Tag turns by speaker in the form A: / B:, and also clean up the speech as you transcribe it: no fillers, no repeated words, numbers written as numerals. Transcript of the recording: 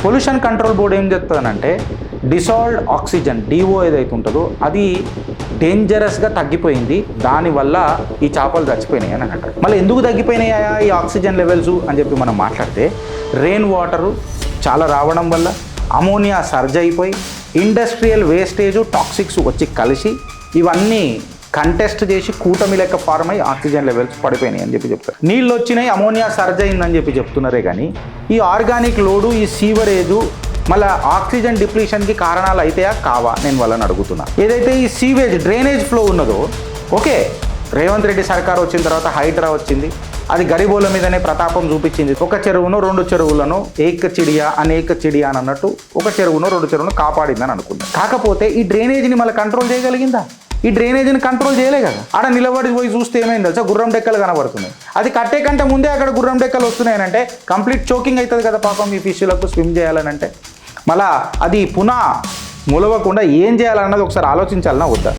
A: Pollution control board ఏం చెప్తుందంటే dissolved oxygen DO ఏదైతే ఉంటుందో అది డేంజరస్గా తగ్గిపోయింది, దానివల్ల ఈ చేపలు చచ్చిపోయినాయి అని అంటారు. మళ్ళీ ఎందుకు తగ్గిపోయినాయా ఈ ఆక్సిజన్ లెవెల్స్ అని చెప్పి మనం మాట్లాడితే రెయిన్ వాటరు చాలా రావడం వల్ల అమోనియా సర్జ్ అయిపోయి ఇండస్ట్రియల్ వేస్టేజ్ టాక్సిక్స్ వచ్చి కలిసి ఇవన్నీ కంటెస్ట్ చేసి కూటమి లెక్క ఫార్మ్ అయ్యి ఆక్సిజన్ లెవెల్స్ పడిపోయినాయి అని చెప్పి చెప్తారు. నీళ్ళు వచ్చినాయి, అమోనియా సర్జ్ అయిందని చెప్పి చెప్తున్నారే కానీ ఈ ఆర్గానిక్ లోడు, ఈ సీవరేజు మళ్ళీ ఆక్సిజన్ డిప్లీషన్కి కారణాలు అయితాయా కావా నేను వాళ్ళని అడుగుతున్నా. ఏదైతే ఈ సీవేజ్ డ్రైనేజ్ ఫ్లో ఉన్నదో, ఓకే రేవంత్ రెడ్డి సర్కార్ వచ్చిన తర్వాత హైడ్రా వచ్చింది, అది గరీబోళ్ళ మీదనే ప్రతాపం చూపించింది. ఒక చెరువును 2 చెరువులను ఏక చిడియా అనేక చిడియా అని అన్నట్టు ఒక చెరువును 2 చెరువును కాపాడిందని అనుకుంది. కాకపోతే ఈ డ్రైనేజ్ని మళ్ళీ కంట్రోల్ చేయగలిగిందా? ఈ డ్రైనేజీని కంట్రోల్ చేయలే కదా. ఆడ నిలబడి పోయి చూస్తే ఏమైంది తెలుసా, గుర్రం డెక్కలు కనబడుతున్నాయి. అది కట్టే కంటే ముందే అక్కడ గుర్రం డెక్కలు వస్తున్నాయనంటే కంప్లీట్ చోకింగ్ అవుతుంది కదా పాపం ఈ ఫిష్లకు స్విమ్ చేయాలనంటే. మళ్ళా అది పునః మొలవకుండా ఏం చేయాలన్నది ఒకసారి ఆలోచించాలన్నా వద్దా?